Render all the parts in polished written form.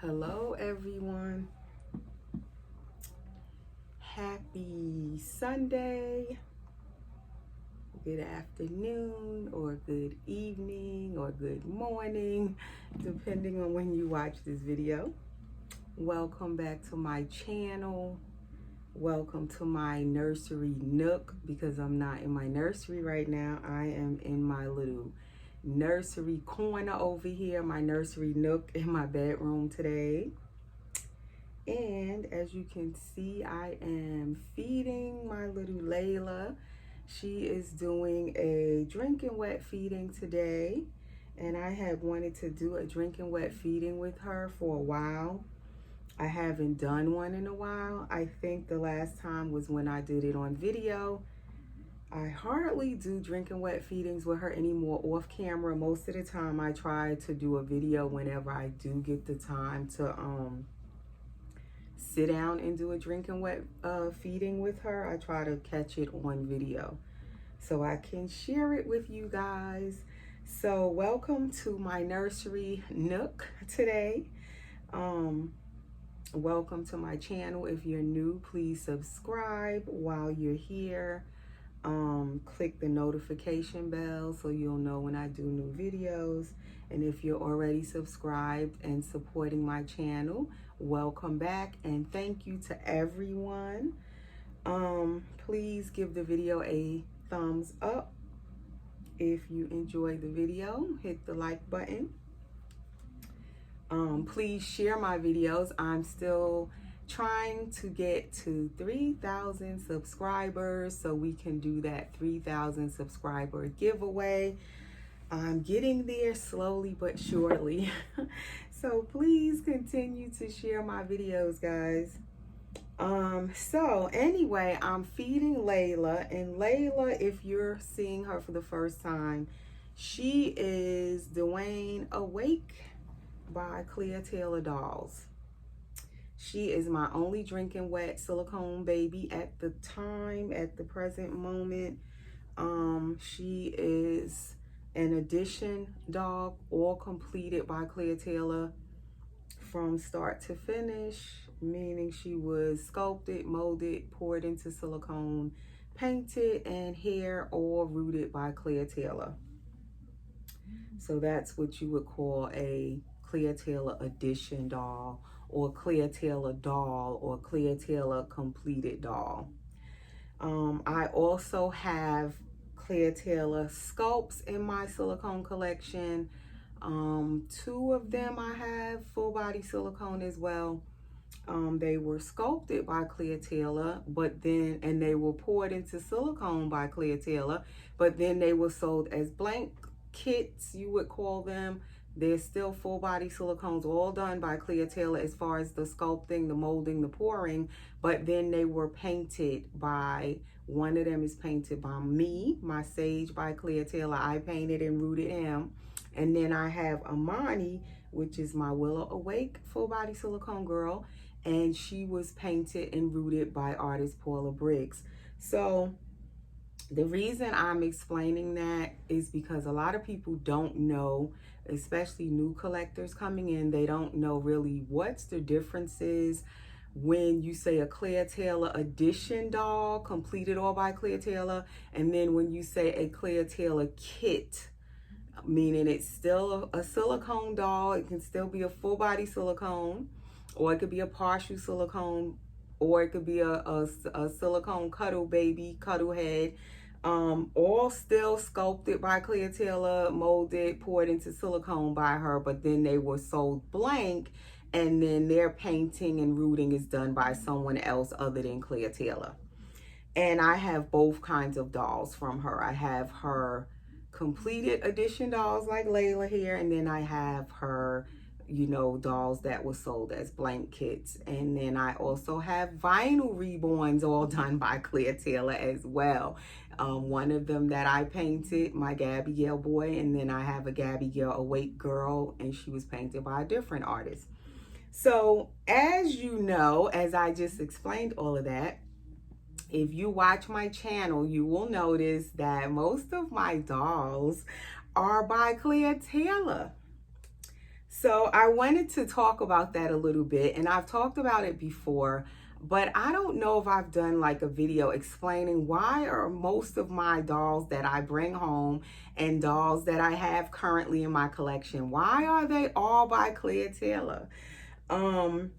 Hello everyone. Happy Sunday, good afternoon, or good evening, or good morning, depending on when you watch this video. Welcome back to my channel. Welcome to my nursery nook, because I'm not in my nursery right now. I am in my little nursery corner over here, my nursery nook in my bedroom today. And as you can see, I am feeding my little Layla. She is doing a drinking wet feeding today. And I had wanted to do a drinking wet feeding with her for a while. I haven't done one in a while. I think the last time was when I did it on video. I hardly do drinking wet feedings with her anymore off camera. Most of the time I try to do a video whenever I do get the time to sit down and do a drinking wet feeding with her. I try to catch it on video so I can share it with you guys. So welcome to my nursery nook today. Welcome to my channel. If you're new, please subscribe while you're here. Click the notification bell so you'll know when I do new videos. And if you're already subscribed and supporting my channel, welcome back and thank you to everyone. Please give the video a thumbs up. If you enjoyed the video, hit the like button. Please share my videos. I'm still trying to get to 3,000 subscribers so we can do that 3,000 subscriber giveaway. I'm getting there slowly but surely. So please continue to share my videos, guys. So anyway, I'm feeding Layla, and Layla, if you're seeing her for the first time, she is Dwayne Awake by Clear Taylor Dolls. She is my only drinking wet silicone baby at the time, at the present moment. She is an addition dog, all completed by Clear Taylor from start to finish, meaning she was sculpted, molded, poured into silicone, painted, and hair all rooted by Clear Taylor. So that's what you would call a Clear Taylor addition doll, or Clear Taylor doll, or Clear Taylor completed doll. I also have Clear Taylor sculpts in my silicone collection. 2 of them I have full body silicone as well. They were sculpted by Clear Taylor, and they were poured into silicone by Clear Taylor, but then they were sold as blank kits, you would call them. They're still full body silicones, all done by Clear Taylor as far as the sculpting, the molding, the pouring, but then they were painted by, one of them is painted by me, my Sage by Clear Taylor. I painted and rooted him. And then I have Amani, which is my Willow Awake full body silicone girl, and she was painted and rooted by artist Paula Briggs. So the reason I'm explaining that is because a lot of people don't know, especially new collectors coming in, they don't know really what's the differences when you say a Clear Taylor edition doll, completed all by Clear Taylor, and then when you say a Clear Taylor kit, meaning it's still a silicone doll. It can still be a full body silicone, or it could be a partial silicone, or it could be a silicone cuddle baby, cuddle head. All still sculpted by Clear Taylor, molded, poured into silicone by her, but then they were sold blank, and then their painting and rooting is done by someone else other than Clear Taylor. And I have both kinds of dolls from her. I have her completed edition dolls like Layla here, and then I have her, you know, dolls that were sold as blank kits. And then I also have vinyl reborns all done by Clear Taylor as well. One of them that I painted, my Gabby Gale boy, and then I have a Gabby Gale Awake girl, and she was painted by a different artist. So as you know, as I just explained all of that, if you watch my channel, you will notice that most of my dolls are by Clear Taylor. So I wanted to talk about that a little bit, and I've talked about it before, but I don't know if I've done like a video explaining why are most of my dolls that I bring home and dolls that I have currently in my collection, why are they all by Claire Taylor? Um,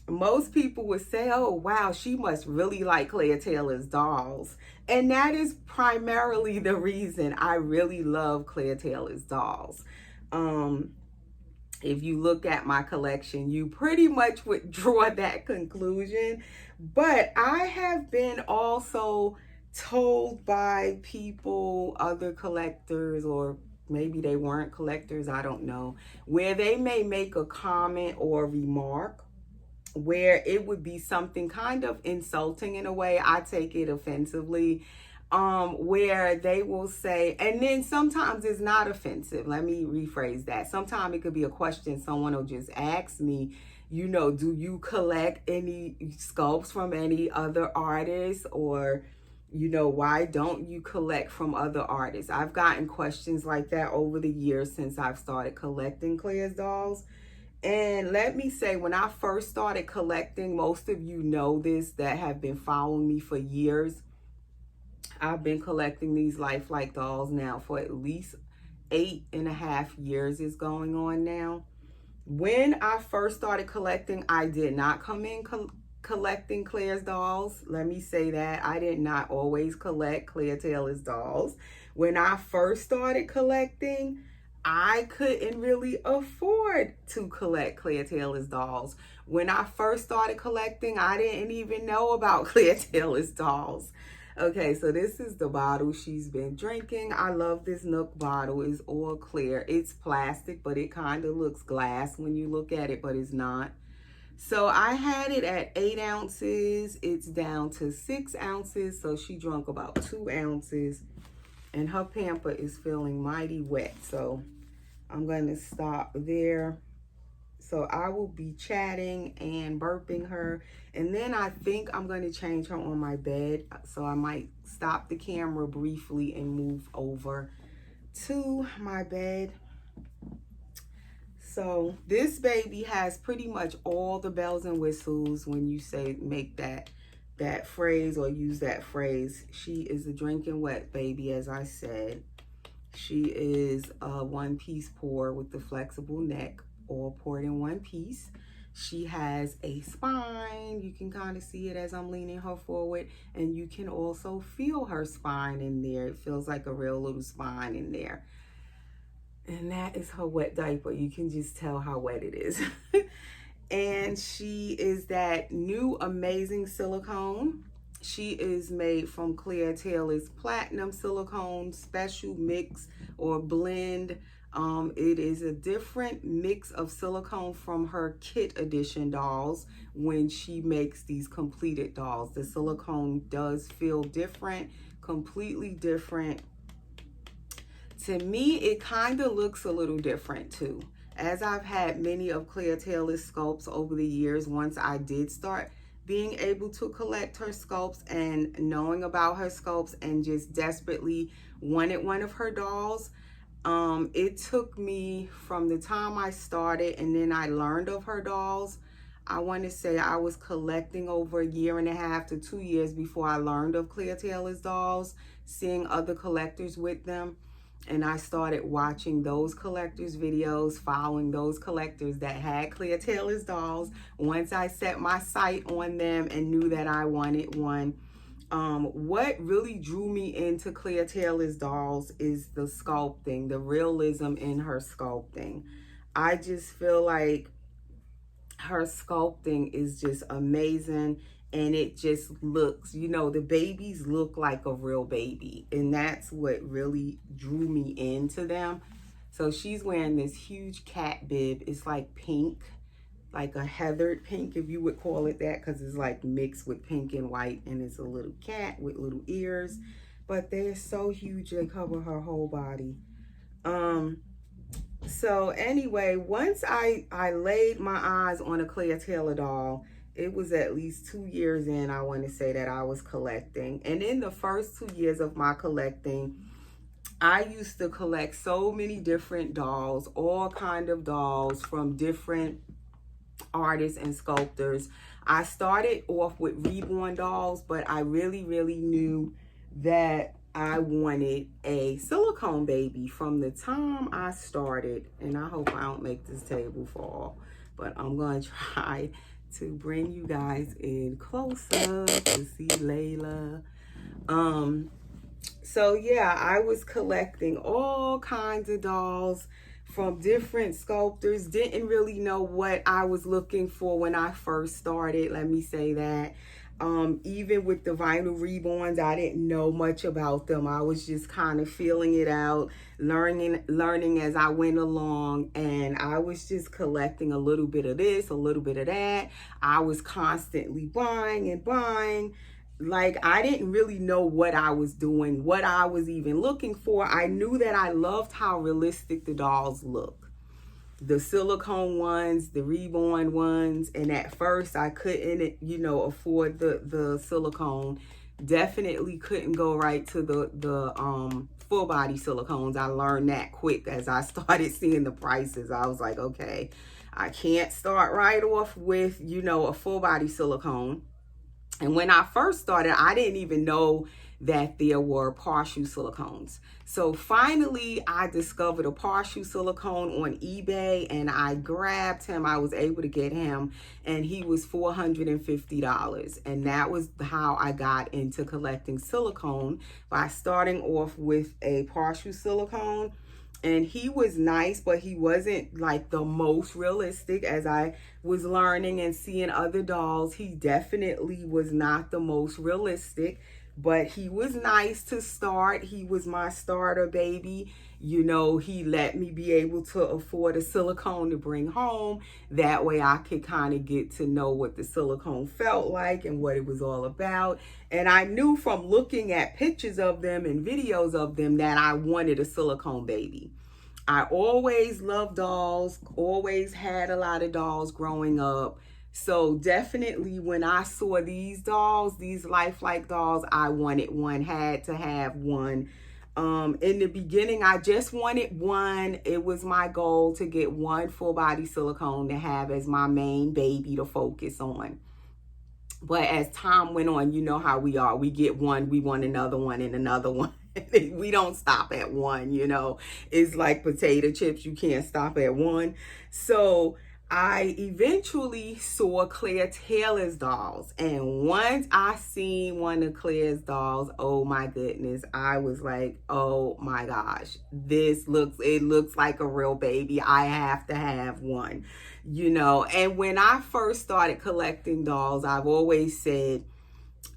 Most people would say, oh, wow, she must really like Claire Taylor's dolls. And that is primarily the reason I really love Claire Taylor's dolls. Um, if you look at my collection, you pretty much would draw that conclusion. But I have been also told by people, other collectors, or maybe they weren't collectors, I don't know, where they may make a comment or remark where it would be something kind of insulting in a way. I take it offensively, where they will say, and then sometimes it's not offensive. Let me rephrase that. Sometimes it could be a question someone will just ask me, you know, do you collect any sculpts from any other artists? Or, you know, why don't you collect from other artists? I've gotten questions like that over the years since I've started collecting Claire's dolls. And let me say, when I first started collecting, most of you know this that have been following me for years. I've been collecting these lifelike dolls now for at least 8.5 years is going on now. When I first started collecting, I did not come in collecting Claire's dolls. Let me say that. I did not always collect Claire Taylor's dolls. When I first started collecting, I couldn't really afford to collect Claire Taylor's dolls. When I first started collecting, I didn't even know about Claire Taylor's dolls. Okay, so this is the bottle she's been drinking. I love this Nook bottle. It's all clear. It's plastic, but it kind of looks glass when you look at it, but it's not. So I had it at 8 ounces. It's down to 6 ounces. So she drank about 2 ounces. And her pamper is feeling mighty wet. So I'm going to stop there. So I will be chatting and burping her. And then I think I'm going to change her on my bed. So I might stop the camera briefly and move over to my bed. So this baby has pretty much all the bells and whistles when you say make that phrase or use that phrase. She is a drinking wet baby, as I said. She is a one-piece pour with the flexible neck, all poured in one piece. She has a spine. You can kind of see it as I'm leaning her forward, and you can also feel her spine in there. It feels like a real little spine in there. And that is her wet diaper. You can just tell how wet it is. And she is that new amazing silicone. She is made from Claire Taylor's Platinum Silicone Special Mix or Blend. It is a different mix of silicone from her kit edition dolls when she makes these completed dolls. The silicone does feel different, completely different. To me, it kind of looks a little different too. As I've had many of Claire Taylor's sculpts over the years, once I did start being able to collect her sculpts and knowing about her sculpts and just desperately wanted one of her dolls, it took me from the time I started and then I learned of her dolls. I want to say I was collecting over 1.5 to 2 years before I learned of Claire Taylor's dolls, seeing other collectors with them. And I started watching those collectors' videos, following those collectors that had Claire Taylor's dolls. Once I set my sight on them and knew that I wanted one, what really drew me into Claire Taylor's dolls is the sculpting, the realism in her sculpting. I just feel like her sculpting is just amazing. And it just looks, you know, the babies look like a real baby. And that's what really drew me into them. So she's wearing this huge cat bib. It's like pink, like a heathered pink, if you would call it that, because it's like mixed with pink and white. And it's a little cat with little ears. But they're so huge, they cover her whole body. So anyway, once I laid my eyes on a Claire Taylor doll, it was at least 2 years in, I want to say, that I was collecting. And in the first 2 years of my collecting, I used to collect so many different dolls, all kind of dolls from different artists and sculptors. I started off with reborn dolls, but I really, really knew that I wanted a silicone baby from the time I started. And I hope I don't make this table fall, but I'm going to try to bring you guys in closer to see Layla. So yeah, I was collecting all kinds of dolls from different sculptors. Didn't really know what I was looking for when I first started, let me say that. Even with the vinyl reborns, I didn't know much about them. I was just kind of feeling it out, learning as I went along, and I was just collecting a little bit of this, a little bit of that. I was constantly buying and buying. Like, I didn't really know what I was doing, what I was even looking for. I knew that I loved how realistic the dolls look. The silicone ones, the reborn ones, and at first I couldn't, afford the silicone. Definitely couldn't go right to the full body silicones. I learned that quick as I started seeing the prices. I was like, okay, I can't start right off with, a full body silicone. And when I first started, I didn't even know that there were partial silicones. So finally, I discovered a partial silicone on eBay, and I grabbed him. I was able to get him, and he was $450. And that was how I got into collecting silicone, by starting off with a partial silicone. And he was nice, but he wasn't like the most realistic. As I was learning and seeing other dolls, he definitely was not the most realistic, but he was nice to start. He was my starter baby. He let me be able to afford a silicone to bring home. That way I could kind of get to know what the silicone felt like and what it was all about. And I knew from looking at pictures of them and videos of them that I wanted a silicone baby. I always loved dolls, always had a lot of dolls growing up. So definitely when I saw these dolls, these lifelike dolls, I wanted one, had to have one. In the beginning, I just wanted one. It was my goal to get one full body silicone to have as my main baby to focus on. But as time went on, you know how we are. We get one, we want another one and another one. We don't stop at one, It's like potato chips. You can't stop at one. So I eventually saw Claire Taylor's dolls. And once I seen one of Claire's dolls, oh my goodness, I was like, oh my gosh, it looks like a real baby. I have to have one, And when I first started collecting dolls, I've always said,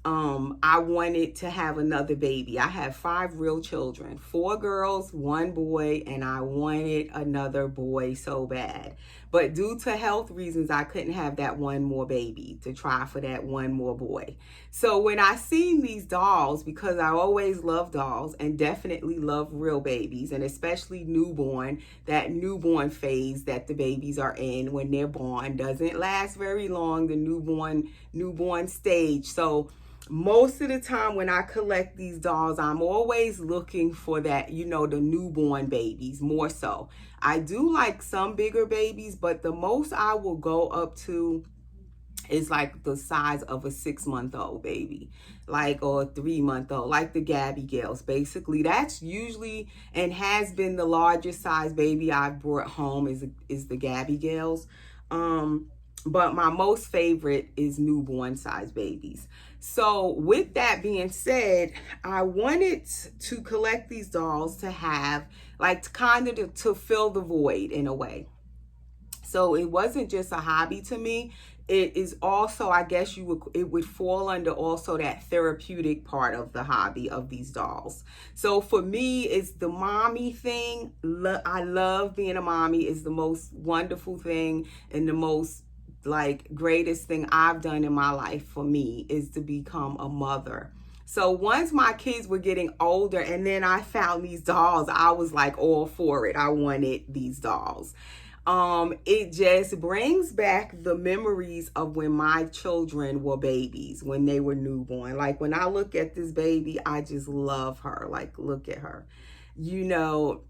I wanted to have another baby. I have 5 real children, 4 girls, 1 boy, and I wanted another boy so bad. But due to health reasons, I couldn't have that one more baby to try for that one more boy. So when I seen these dolls, because I always love dolls and definitely love real babies, and especially newborn, that newborn phase that the babies are in when they're born doesn't last very long, the newborn stage. So most of the time when I collect these dolls, I'm always looking for that, the newborn babies more so. I do like some bigger babies, but the most I will go up to is like the size of a 6-month-old baby, or a 3-month-old, like the Gabby Gales. Basically, that's usually and has been the largest size baby I've brought home is the Gabby Gales. But my most favorite is newborn size babies. So with that being said, I wanted to collect these dolls to have to fill the void in a way. So it wasn't just a hobby to me. It is also, I guess it would fall under also that therapeutic part of the hobby of these dolls. So for me, it's the mommy thing. I love being a mommy. It's the most wonderful thing and the most greatest thing I've done in my life for me is to become a mother. So once my kids were getting older and then I found these dolls, I was all for it. I wanted these dolls. It just brings back the memories of when my children were babies, when they were newborn. When I look at this baby, I just love her. Look at her. you know,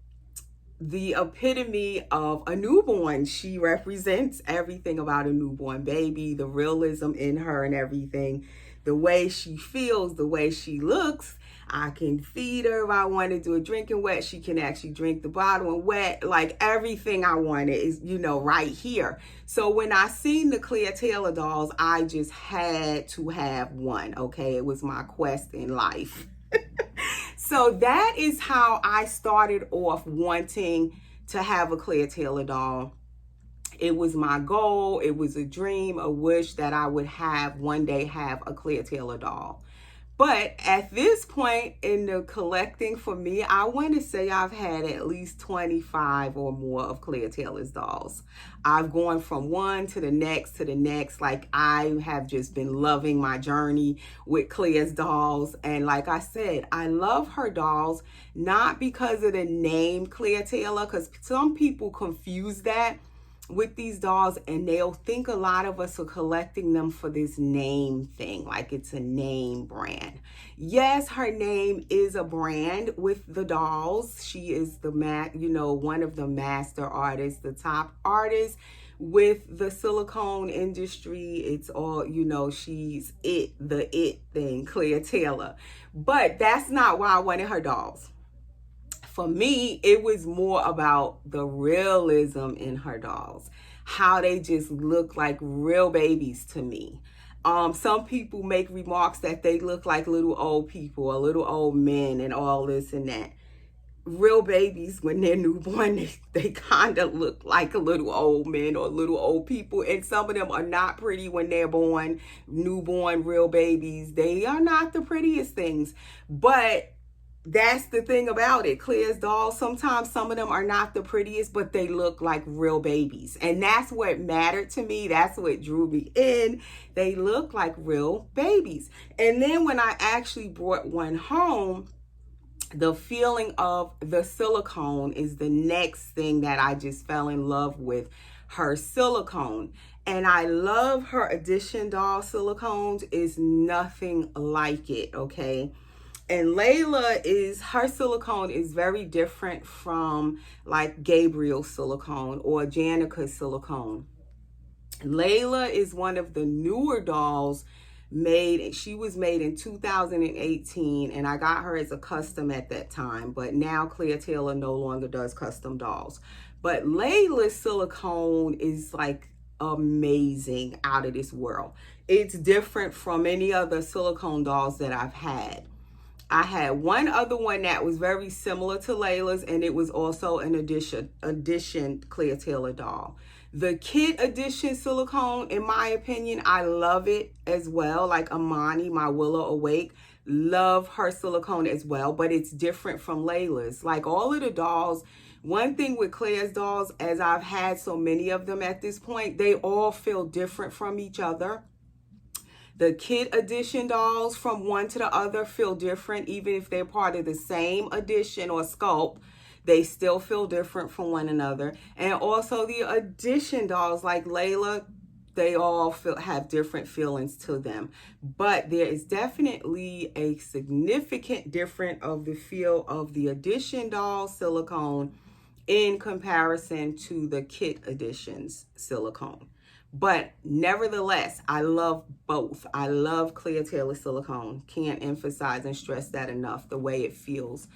the epitome of a newborn. She represents everything about a newborn baby, the realism in her and everything, the way she feels, the way she looks. I can feed her if I want to do a drinking wet. She can actually drink the bottle and wet. Like everything I wanted is, right here. So when I seen the Clea Taylor dolls, I just had to have one. Okay, it was my quest in life. So that is how I started off wanting to have a Clea Taylor doll. It was my goal. It was a dream, a wish that I would one day have a Clea Taylor doll. But at this point in the collecting for me, I want to say I've had at least 25 or more of Clea Taylor's dolls. I've gone from one to the next to the next. Like, I have just been loving my journey with Clea's dolls. And like I said, I love her dolls, not because of the name Clea Taylor, because some people confuse that with these dolls, and they'll think a lot of us are collecting them for this name thing, like it's a name brand. Yes, her name is a brand with the dolls. She is the one of the master artists, the top artist with the silicone industry. It's all, she's the it thing, Clea Taylor. But that's not why I wanted her dolls. For me, it was more about the realism in her dolls, how they just look like real babies to me. Some people make remarks that they look like little old people or little old men and all this and that. Real babies, when they're newborn, they kind of look like little old men or little old people. And some of them are not pretty when they're born. Newborn real babies, they are not the prettiest things. But that's the thing about it. Clea's dolls, sometimes some of them are not the prettiest, but they look like real babies. And that's what mattered to me. That's what drew me in. They look like real babies. And then when I actually brought one home, the feeling of the silicone is the next thing that I just fell in love with. Her silicone. And I love her Edition doll silicones. Is nothing like it, okay? And Laila her silicone is very different from like Gabriel's silicone or Janica's silicone. Laila is one of the newer dolls she was made in 2018, and I got her as a custom at that time, but now Clea Taylor no longer does custom dolls. But Laila's silicone is like amazing, out of this world. It's different from any other silicone dolls that I've had. I had one other one that was very similar to Laila's, and it was also an edition Clea Taylor doll. The Kit Edition silicone, in my opinion, I love it as well. Like Amani, my Willow Awake, love her silicone as well, but it's different from Laila's. Like all of the dolls, one thing with Clea's dolls, as I've had so many of them at this point, they all feel different from each other. The Kit Edition dolls from one to the other feel different, even if they're part of the same edition or sculpt. They still feel different from one another. And also the Edition dolls like Laila, they all have different feelings to them. But there is definitely a significant difference of the feel of the Edition doll silicone in comparison to the Kit Edition's silicone. But nevertheless, I love both. I love Clea Taylor silicone. Can't emphasize and stress that enough, the way it feels.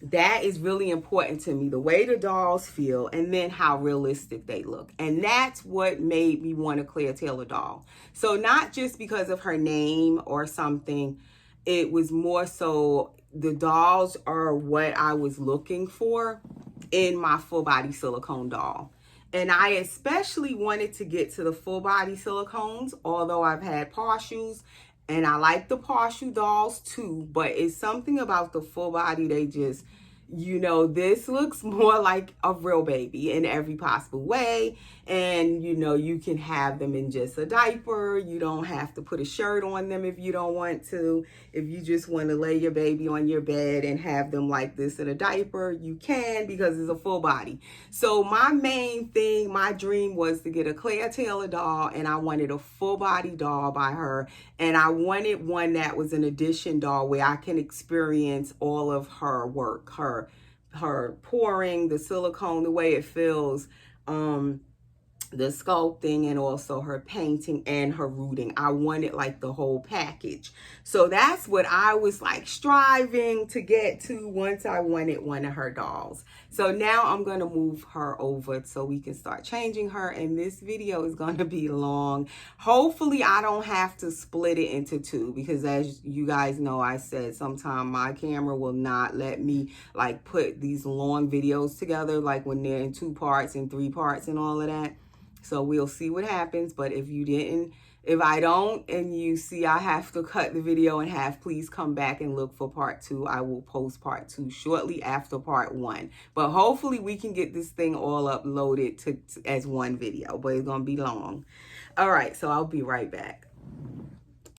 That is really important to me, the way the dolls feel and then how realistic they look. And that's what made me want a Clea Taylor doll. So not just because of her name or something, it was more so the dolls are what I was looking for in my full body silicone doll. And I especially wanted to get to the full body silicones, although I've had partials, and I like the partial dolls too, but it's something about the full body, you know, this looks more like a real baby in every possible way. And, you know, you can have them in just a diaper. You don't have to put a shirt on them if you don't want to. If you just want to lay your baby on your bed and have them like this in a diaper, you can, because it's a full body. So my main thing, my dream was to get a Claire Taylor doll, and I wanted a full body doll by her. And I wanted one that was an edition doll where I can experience all of her work, her pouring, the silicone, the way it feels, the sculpting, and also her painting and her rooting. I wanted like the whole package. So that's what I was like striving to get to once I wanted one of her dolls. So now I'm going to move her over so we can start changing her, and this video is going to be long. Hopefully I don't have to split it into two, because as you guys know, I said sometimes my camera will not let me like put these long videos together, like when they're in 2 parts and 3 parts and all of that. So we'll see what happens. But if I don't, and you see I have to cut the video in half, please come back and look for part 2. I will post part 2 shortly after part 1. But hopefully we can get this thing all uploaded as one video, but it's going to be long. All right, so I'll be right back.